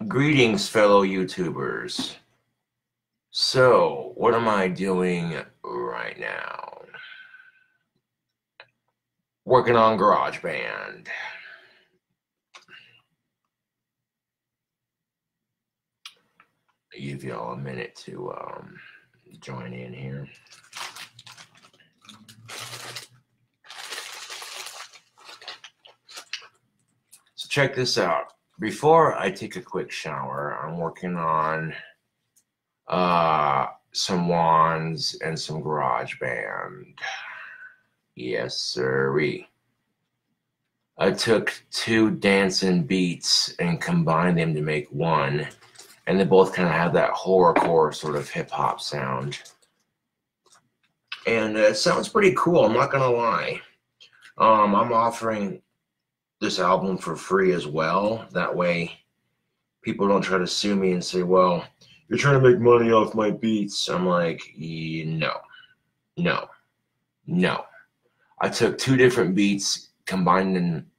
Greetings, fellow YouTubers. So, what am I doing right now? Working on GarageBand. Give y'all a minute to join in here. So check this out. Before I take a quick shower, I'm working on some wands and some GarageBand. Yes, sirree. I took two dancing beats and combined them to make one, and they both kind of have that horrorcore sort of hip-hop sound. And it sounds pretty cool, I'm not gonna lie. I'm offering this album for free as well. That way people don't try to sue me and say, well, you're trying to make money off my beats. I'm like, no, no, no. I took two different beats, combining them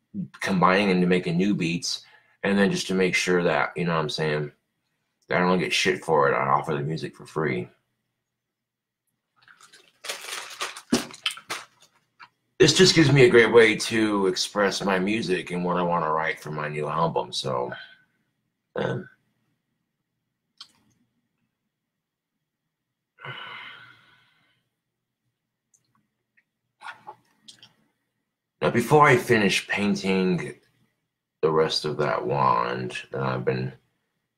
to make a new beats, and then just to make sure that, you know what I'm saying, that I don't get shit for it, I offer the music for free. This just gives me a great way to express my music and what I want to write for my new album. So, now before I finish painting the rest of that wand that I've been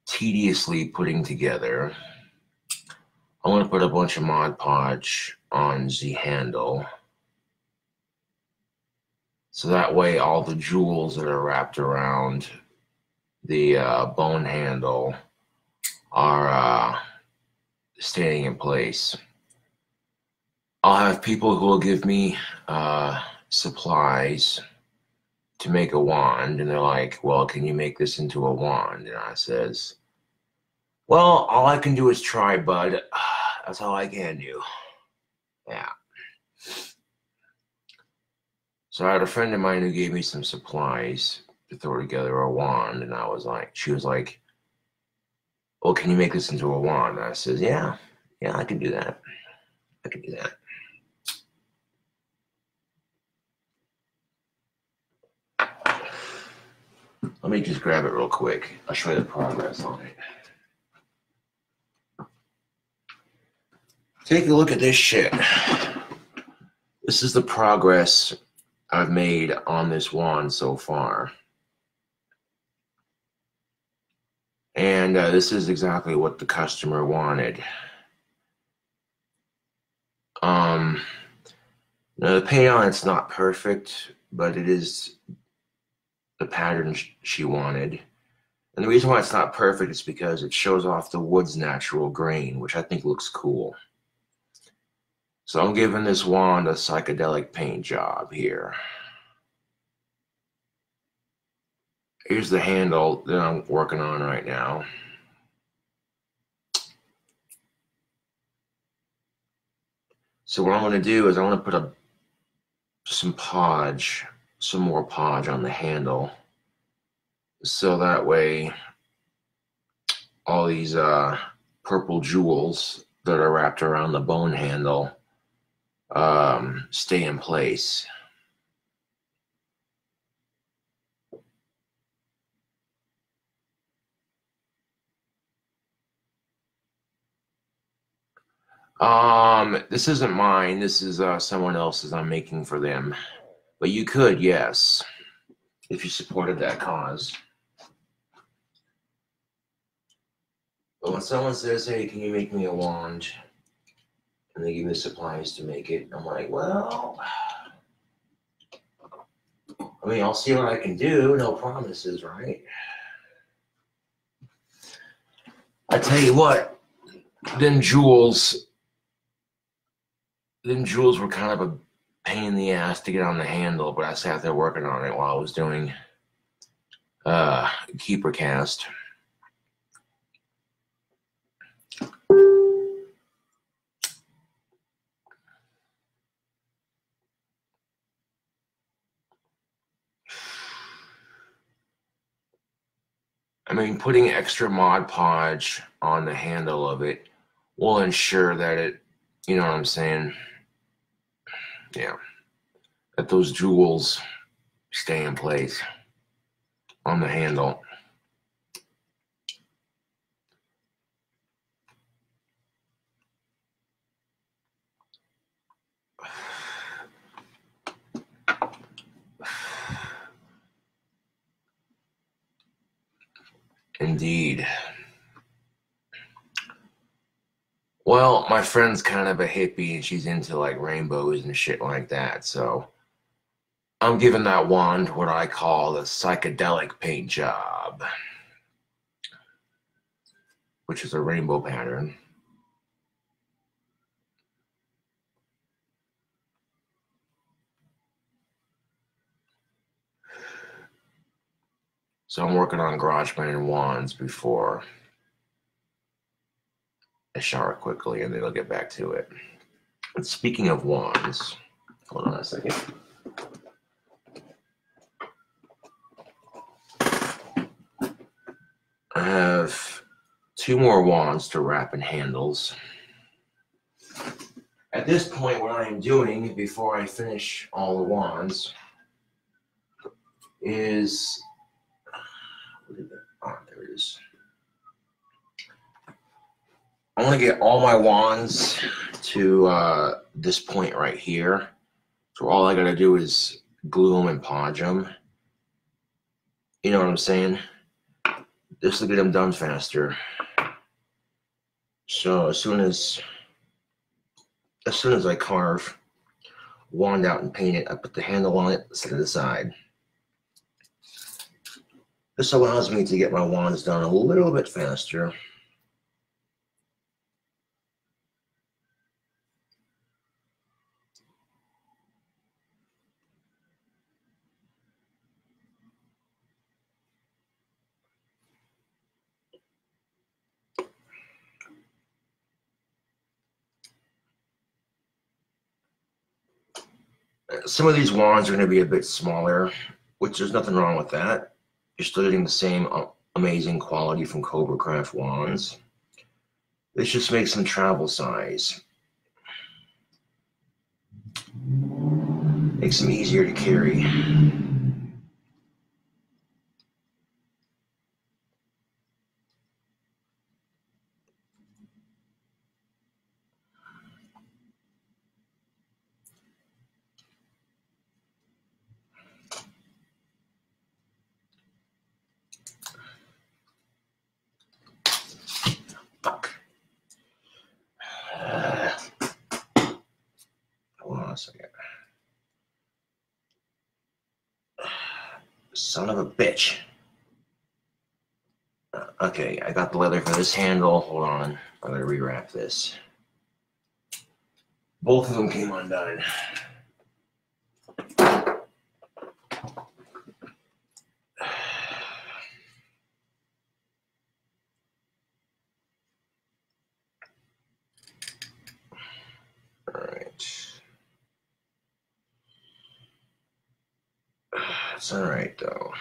tediously putting together, I want to put a bunch of Mod Podge on the handle. So that way all the jewels that are wrapped around the bone handle are staying in place. I'll have people who will give me supplies to make a wand, and they're like, well, can you make this into a wand? And I says, well, all I can do is try, bud. That's all I can do. Yeah. So I had a friend of mine who gave me some supplies to throw together a wand, and she was like, well, can you make this into a wand? And I says, yeah, I can do that. I can do that. Let me just grab it real quick. I'll show you the progress on it. Take a look at this shit. This is the progress I've made on this wand so far. And this is exactly what the customer wanted. Now the paint on it's not perfect, but it is the pattern she wanted. And the reason why it's not perfect is because it shows off the wood's natural grain, which I think looks cool. So I'm giving this wand a psychedelic paint job here. Here's the handle that I'm working on right now. So what I'm going to do is I want to put some more podge on the handle. So that way all these purple jewels that are wrapped around the bone handle stay in place. This isn't mine. This is someone else's I'm making for them. But you could, yes, if you supported that cause. But when someone says, hey, can you make me a wand? And they give me supplies to make it, I'm like, well, I mean, I'll see what I can do. No promises, right? I tell you what, them jewels were kind of a pain in the ass to get on the handle, but I sat there working on it while I was doing keeper cast. I mean, putting extra Mod Podge on the handle of it will ensure that it, you know what I'm saying? Yeah, that those jewels stay in place on the handle. Indeed. Well, my friend's kind of a hippie and she's into like rainbows and shit like that. So I'm giving that wand what I call a psychedelic paint job, which is a rainbow pattern. So I'm working on GarageBand and wands before I shower quickly and then I'll get back to it. And speaking of wands, hold on a second. I have 2 more wands to wrap in handles. At this point, what I am doing before I finish all the wands is, oh, there it is. I want to get all my wands to this point right here. So all I got to do is glue them and podge them. You know what I'm saying? This will get them done faster. So as soon as I carve wand out and paint it, I put the handle on it, set it aside. This allows me to get my wands done a little bit faster. Some of these wands are going to be a bit smaller, which there's nothing wrong with that. You're still getting the same amazing quality from KobraCraft wands. This just makes them travel size. Makes them easier to carry. Fuck. Hold on a second. Son of a bitch. Okay, I got the leather for this handle. Hold on. I'm going to rewrap this. Both of them came undone. Alright. It's alright though.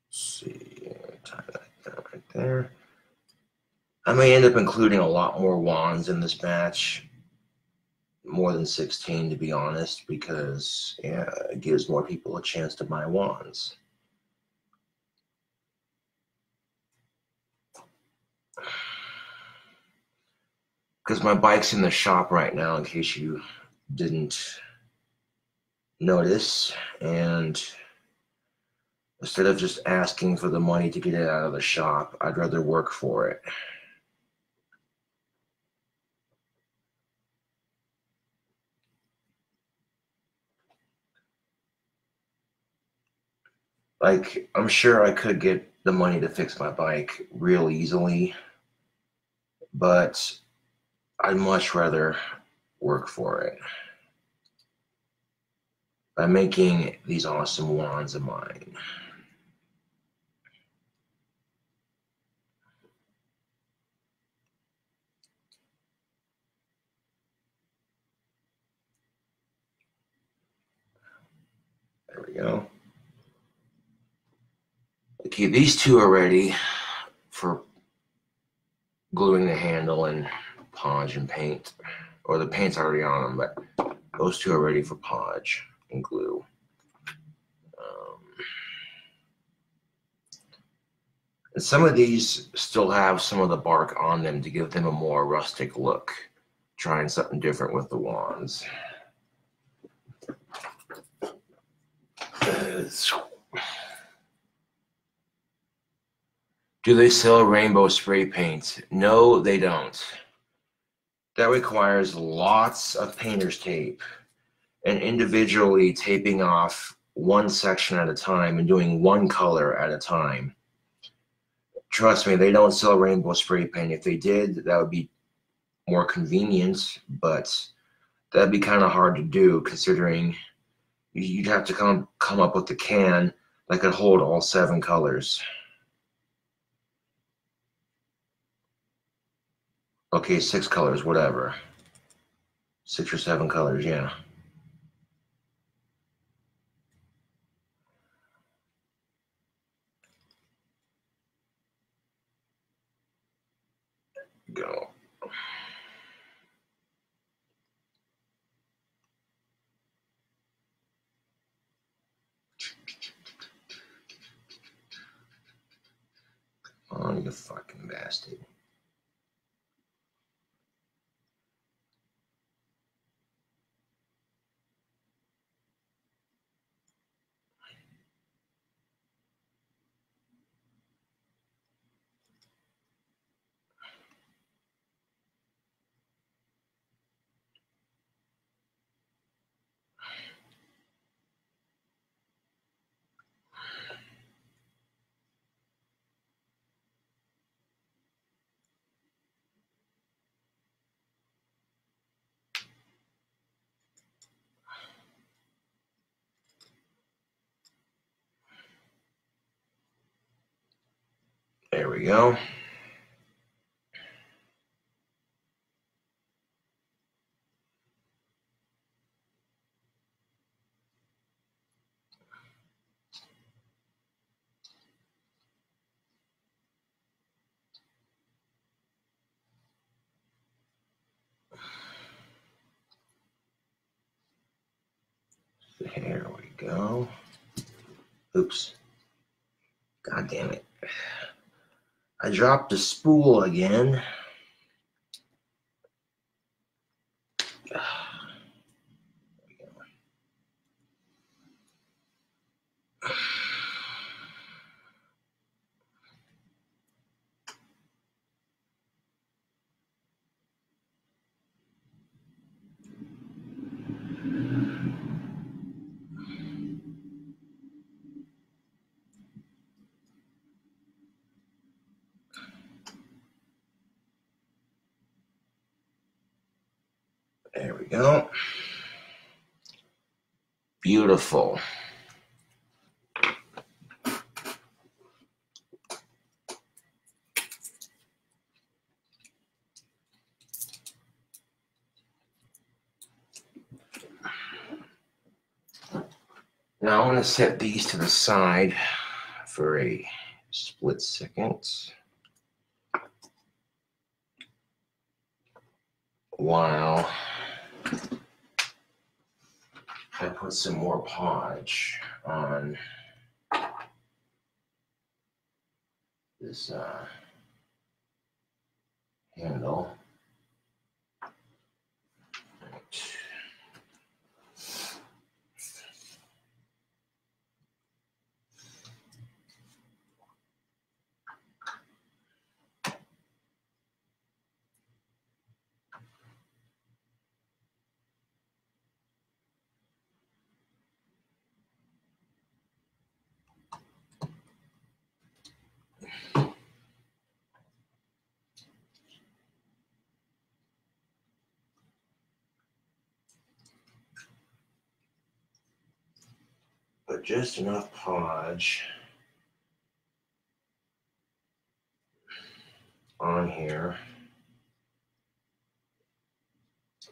Let's see. Tie that down right there. I may end up including a lot more wands in this batch. More than 16 to be honest, because yeah, it gives more people a chance to buy wands. Because my bike's in the shop right now, in case you didn't notice, and instead of just asking for the money to get it out of the shop, I'd rather work for it. Like, I'm sure I could get the money to fix my bike real easily, but I'd much rather work for it by making these awesome wands of mine. There we go. Okay, these two are ready for gluing the handle and podge and paint. Or the paint's already on them, but those two are ready for podge and glue. And some of these still have some of the bark on them to give them a more rustic look. Trying something different with the wands. Do they sell rainbow spray paint? No, they don't. That requires lots of painter's tape and individually taping off one section at a time and doing one color at a time. Trust me, they don't sell rainbow spray paint. If they did, that would be more convenient, but that'd be kind of hard to do considering you'd have to come up with a can that could hold all 7 colors. Okay, 6 colors, whatever. 6 or 7 colors, yeah. Go. Oh, you fucking bastard. There we go. There we go. Oops. God damn it. I dropped the spool again. There we go. Beautiful. Now I'm going to set these to the side for a split second while I put some more podge on this handle. But just enough podge on here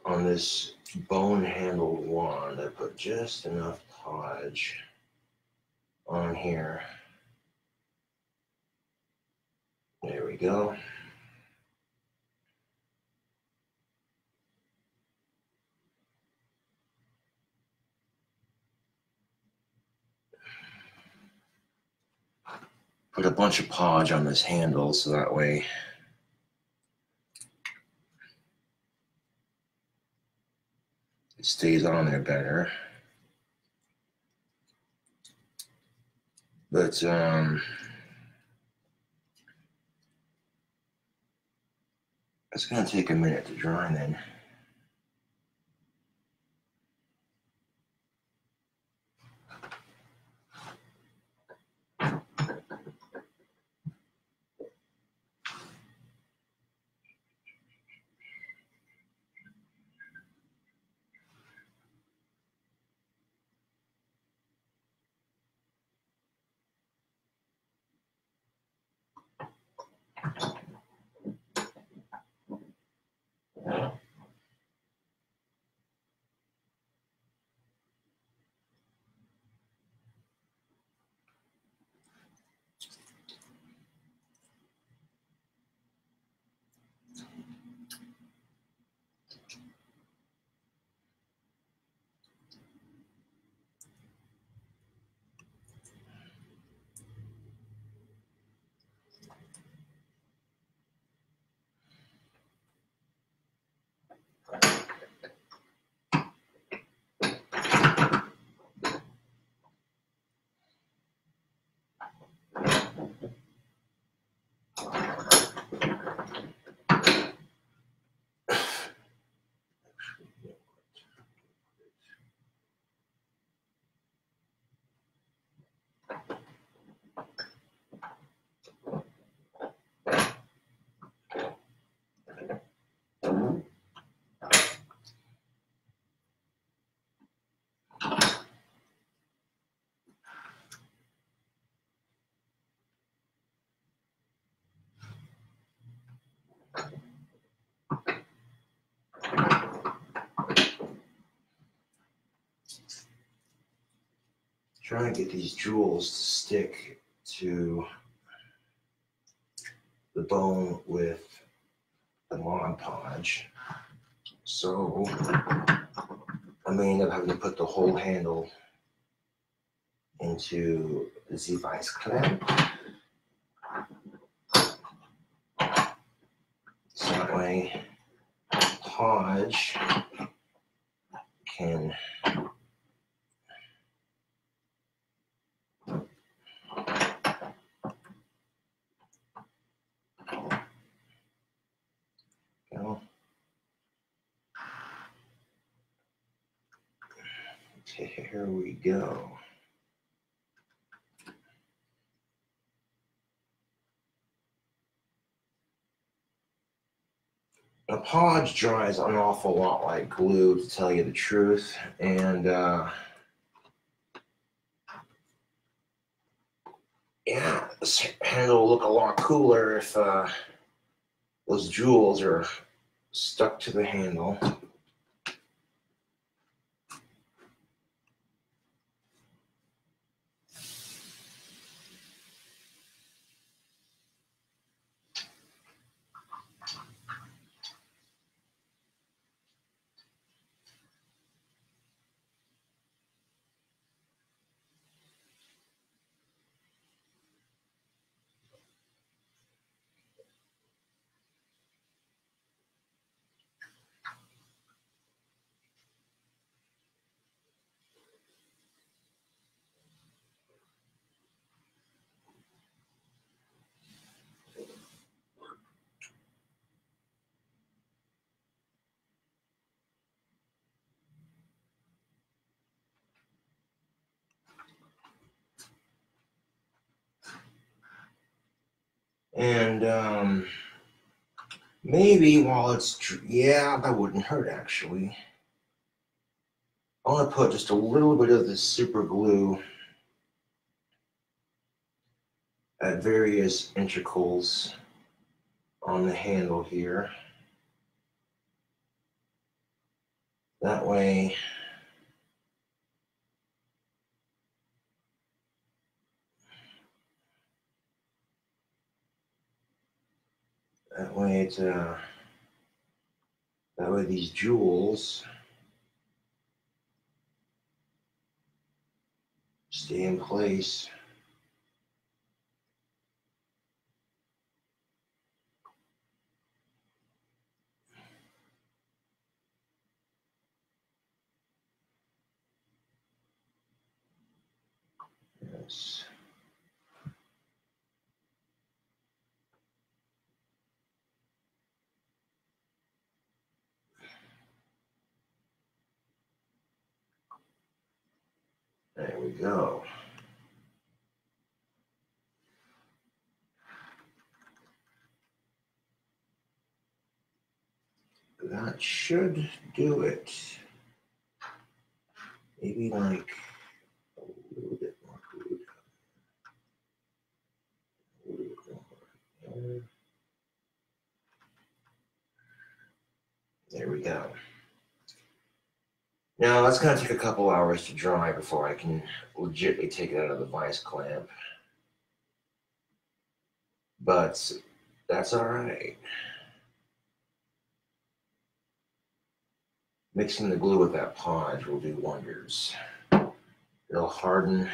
on this bone handled wand. I put just enough podge on here There we go. Put a bunch of podge on this handle so that way it stays on there better. But it's going to take a minute to dry then. Try and get these jewels to stick to the bone with the Mod Podge. So I may end up having to put the whole handle into the Z-Vice clamp. So that way Podge can go. Okay, here we go. Now, Podge dries an awful lot like glue, to tell you the truth, and yeah, this handle will look a lot cooler if those jewels are stuck to the handle. And maybe while it's, yeah, that wouldn't hurt actually. I want to put just a little bit of this super glue at various intervals on the handle here. That way That way these jewels stay in place. Yes. There we go. That should do it. Maybe like a little bit more food. A little bit more. There we go. Now that's going to take a couple hours to dry before I can legitimately take it out of the vice clamp. But that's all right. Mixing the glue with that podge will do wonders. It'll harden.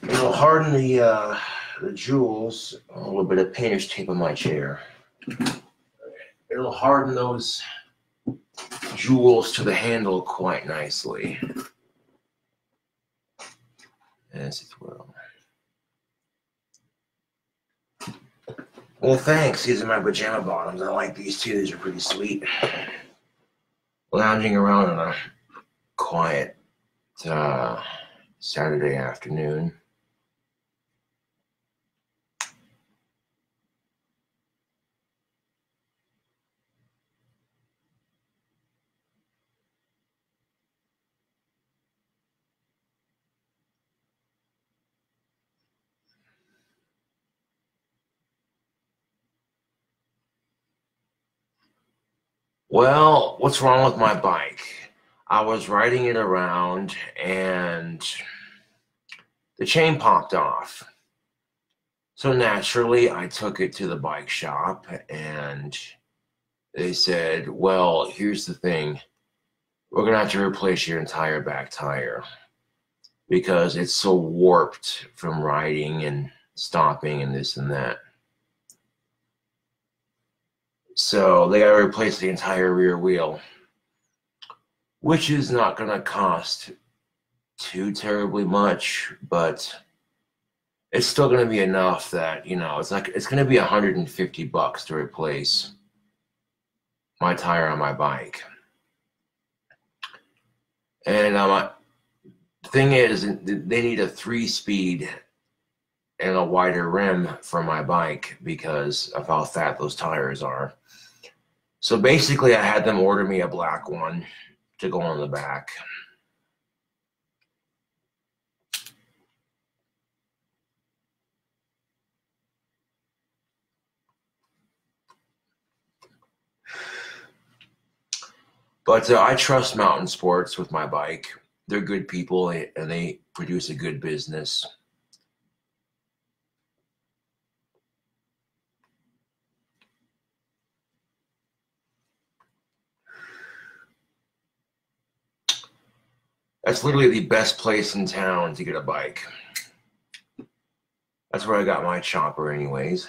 It'll harden the jewels. A little bit of painter's tape on my chair. It'll harden those jewels to the handle quite nicely. As it will. Well, thanks. These are my pajama bottoms. I like these too. These are pretty sweet. Lounging around on a quiet Saturday afternoon. Well, what's wrong with my bike? I was riding it around and the chain popped off. So naturally, I took it to the bike shop and they said, well, here's the thing. We're going to have to replace your entire back tire because it's so warped from riding and stopping and this and that. So they got to replace the entire rear wheel, which is not going to cost too terribly much, but it's still going to be enough that, you know, it's going to be $150 to replace my tire on my bike. And the thing is, they need a 3-speed and a wider rim for my bike because of how fat those tires are. So basically, I had them order me a black one to go on the back. But I trust Mountain Sports with my bike. They're good people and they produce a good business. That's literally the best place in town to get a bike. That's where I got my chopper anyways.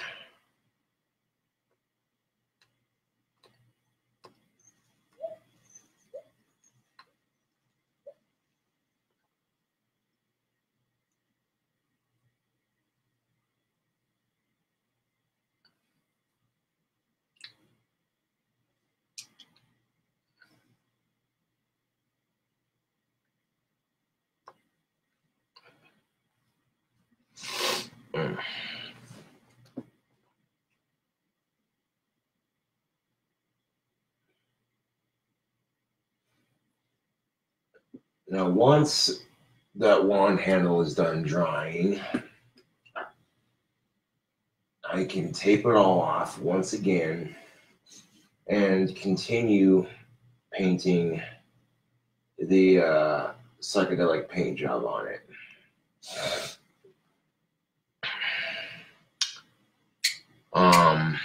Now, once that wand handle is done drying, I can tape it all off once again and continue painting the psychedelic paint job on it. Um,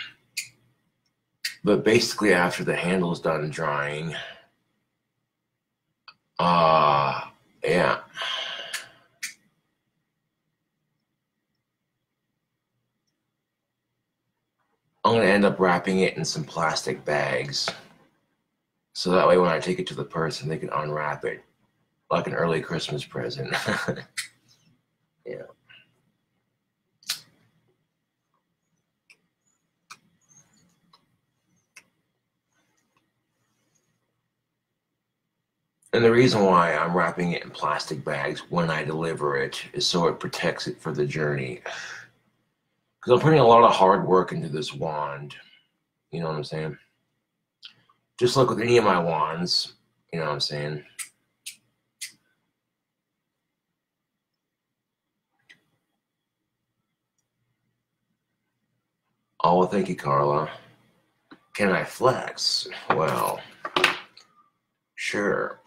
but basically after the handle's done drying, yeah. I'm going to end up wrapping it in some plastic bags. So that way when I take it to the person, they can unwrap it like an early Christmas present. Yeah. And the reason why I'm wrapping it in plastic bags when I deliver it is so it protects it for the journey. Because I'm putting a lot of hard work into this wand. You know what I'm saying? Just like with any of my wands. You know what I'm saying? Oh, well, thank you, Carla. Can I flex? Well, sure.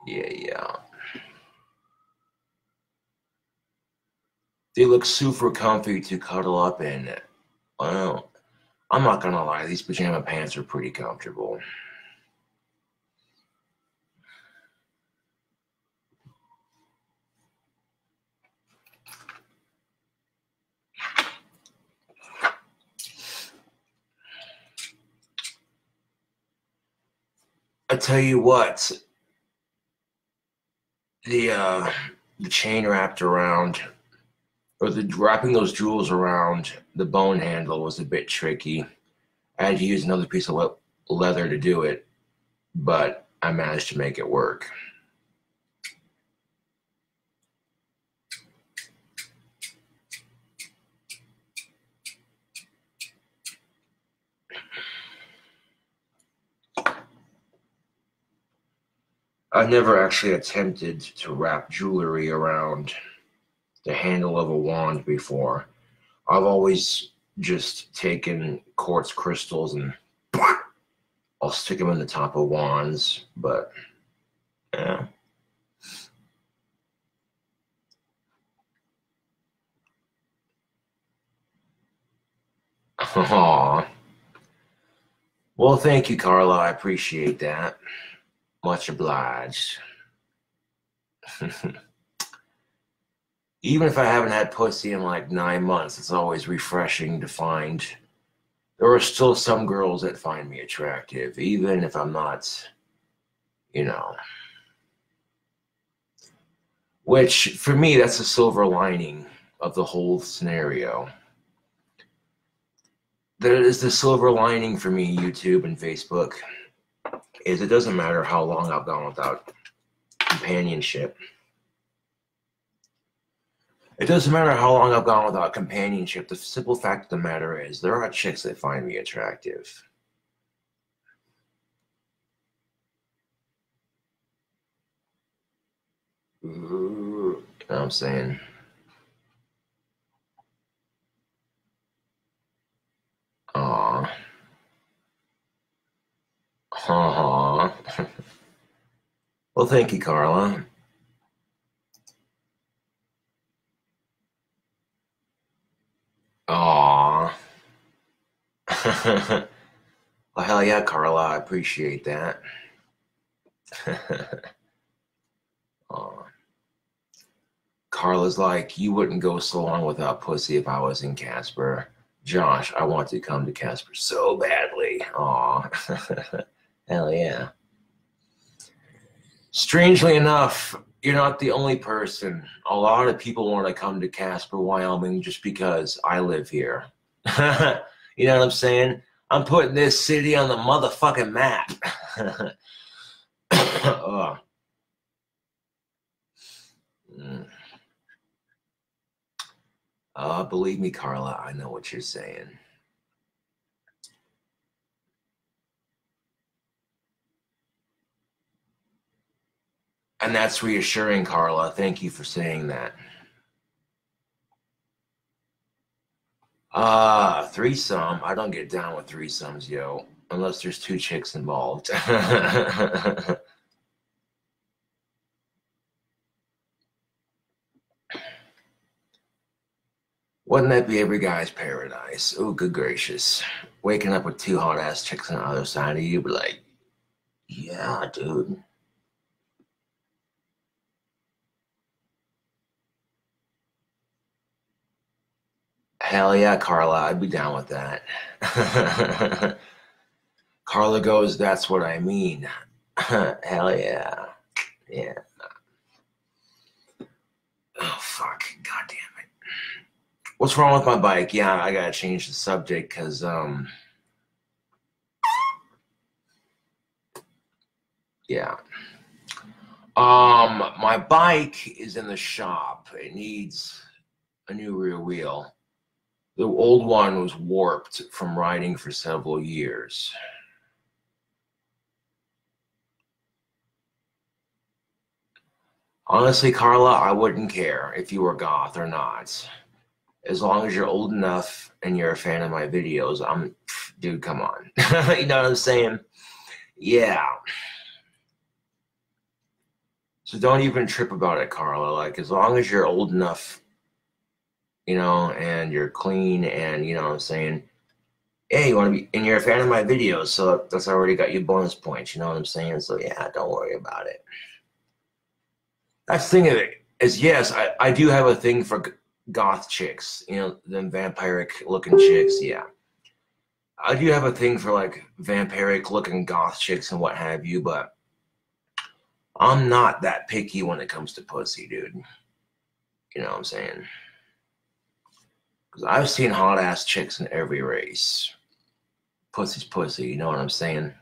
Yeah. They look super comfy to cuddle up in. Well, I'm not gonna lie, these pajama pants are pretty comfortable. I tell you what, the chain wrapped around, or the wrapping those jewels around the bone handle was a bit tricky. I had to use another piece of leather to do it, but I managed to make it work. I've never actually attempted to wrap jewelry around the handle of a wand before. I've always just taken quartz crystals and I'll stick them in the top of wands, but yeah. Aww. Well, thank you, Carla. I appreciate that. Much obliged. Even if I haven't had pussy in like 9 months, it's always refreshing to find there are still some girls that find me attractive, even if I'm not, you know. Which, for me, that's the silver lining of the whole scenario. That is the silver lining for me, YouTube and Facebook, is it doesn't matter how long I've gone without companionship. It doesn't matter how long I've gone without companionship. The simple fact of the matter is there are chicks that find me attractive. Ooh, you know what I'm saying? Aw. Aw. Well, thank you, Carla. Aw. Well, hell yeah, Carla. I appreciate that. Aw. Carla's like, you wouldn't go so long without pussy if I was in Casper. Josh, I want to come to Casper so badly. Aw. Hell yeah. Strangely enough, you're not the only person. A lot of people want to come to Casper, Wyoming just because I live here. You know what I'm saying? I'm putting this city on the motherfucking map. Believe me, Carla, I know what you're saying. And that's reassuring, Carla. Thank you for saying that. Threesome. I don't get down with threesomes, yo, unless there's two chicks involved. Wouldn't that be every guy's paradise? Oh, good gracious. Waking up with two hot ass chicks on the other side of you, be like, yeah, dude. Hell yeah, Carla, I'd be down with that. Carla goes, that's what I mean. Hell yeah. Yeah. Oh, fuck. God damn it. What's wrong with my bike? Yeah, I gotta change the subject because, yeah. My bike is in the shop. It needs a new rear wheel. The old one was warped from riding for several years. Honestly, Carla, I wouldn't care if you were goth or not. As long as you're old enough and you're a fan of my videos, dude, come on. You know what I'm saying? Yeah. So don't even trip about it, Carla. Like, as long as you're old enough, and you're clean and, you know what I'm saying? Hey, you want to be, and you're a fan of my videos, so that's already got you bonus points, you know what I'm saying? So yeah, don't worry about it. That's the thing of it, is yes, I do have a thing for goth chicks, them vampiric looking chicks, yeah. I do have a thing for like vampiric looking goth chicks and what have you, but I'm not that picky when it comes to pussy, dude. You know what I'm saying? Because I've seen hot ass chicks in every race. Pussy's pussy, you know what I'm saying?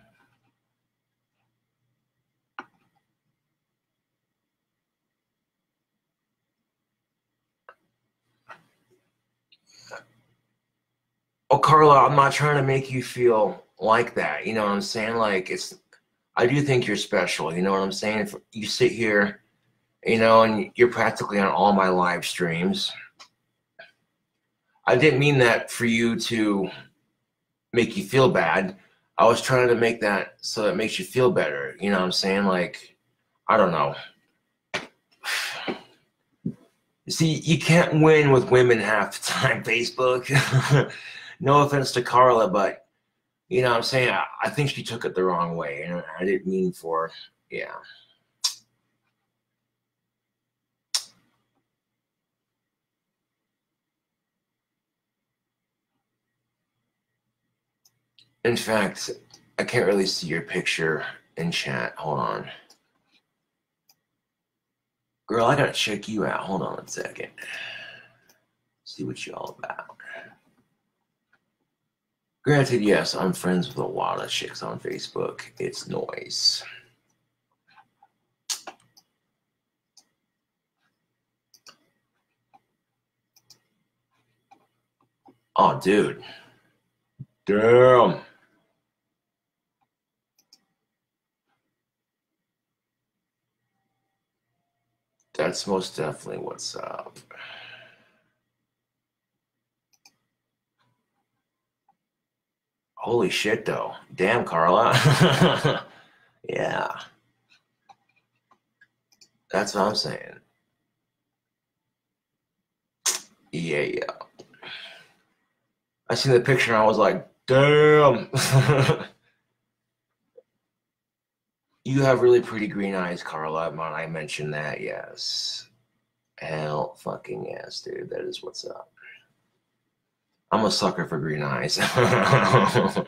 Oh, Carla, I'm not trying to make you feel like that. You know what I'm saying? Like, I do think you're special. You know what I'm saying? If you sit here, and you're practically on all my live streams. I didn't mean that for you to make you feel bad. I was trying to make that so it makes you feel better. You know what I'm saying? Like, I don't know. See, you can't win with women half the time, Facebook. No offense to Carla, but you know what I'm saying? I think she took it the wrong way, and I didn't mean for, yeah. In fact, I can't really see your picture in chat. Hold on. Girl, I gotta check you out. Hold on a second. See what you all about. Granted, yes, I'm friends with a lot of chicks on Facebook. It's noise. Oh, dude. Damn. That's most definitely what's up. Holy shit, though. Damn, Carla. Yeah. That's what I'm saying. Yeah, yeah. I seen the picture and I was like, damn. You have really pretty green eyes, Carla. I mentioned that, yes. Hell fucking yes, dude. That is what's up. I'm a sucker for green eyes. Hell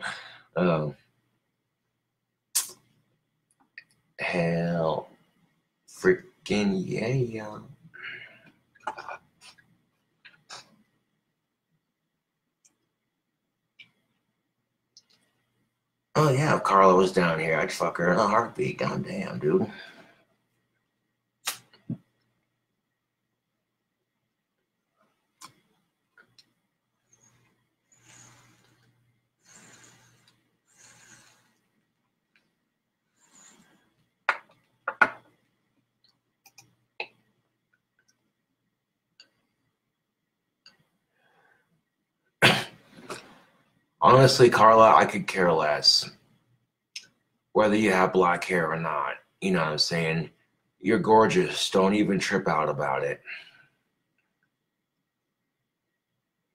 freaking yeah. Oh yeah, if Carla was down here, I'd fuck her in a heartbeat. God damn, dude. Honestly, Carla, I could care less whether you have black hair or not. You know what I'm saying? You're gorgeous. Don't even trip out about it.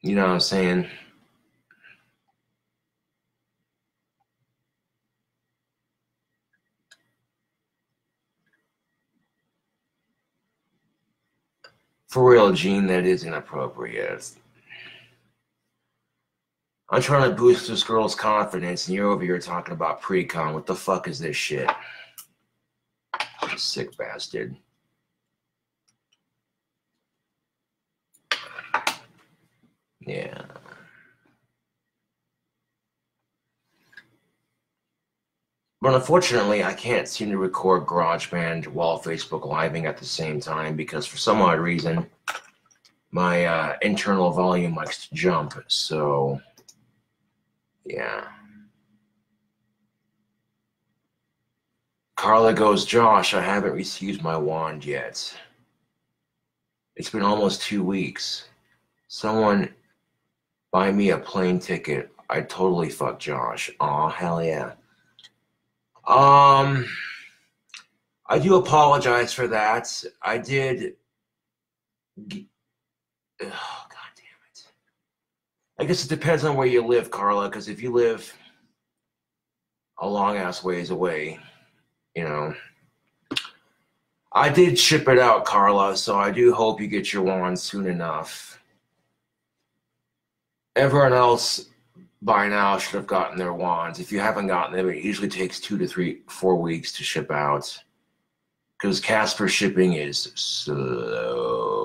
You know what I'm saying? For real, Gene, that is inappropriate. I'm trying to boost this girl's confidence, and you're over here talking about pre-con. What the fuck is this shit? Sick bastard. Yeah. But unfortunately, I can't seem to record GarageBand while Facebook Living at the same time because for some odd reason, my internal volume likes to jump. So, yeah. Carla goes, Josh, I haven't received my wand yet. It's been almost 2 weeks. Someone buy me a plane ticket. I'd totally fuck Josh. Aw, hell yeah. I do apologize for that. I did. Oh, God damn it. I guess it depends on where you live, Carla, because if you live a long ass ways away, you know. I did ship it out, Carla, so I do hope you get your wand soon enough. Everyone else by now should have gotten their wands. If you haven't gotten them, it usually takes 2 to 3, 4 weeks to ship out. Because Casper shipping is slow.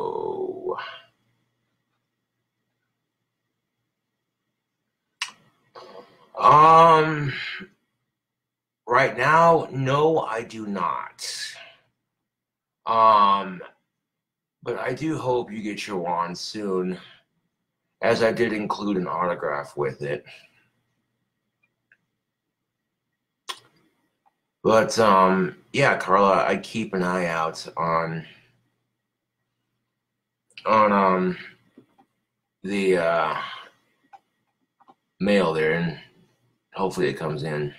Right now, no, I do not. But I do hope you get your wand soon, as I did include an autograph with it. But yeah, Carla, I keep an eye out on the mail there, and hopefully it comes in.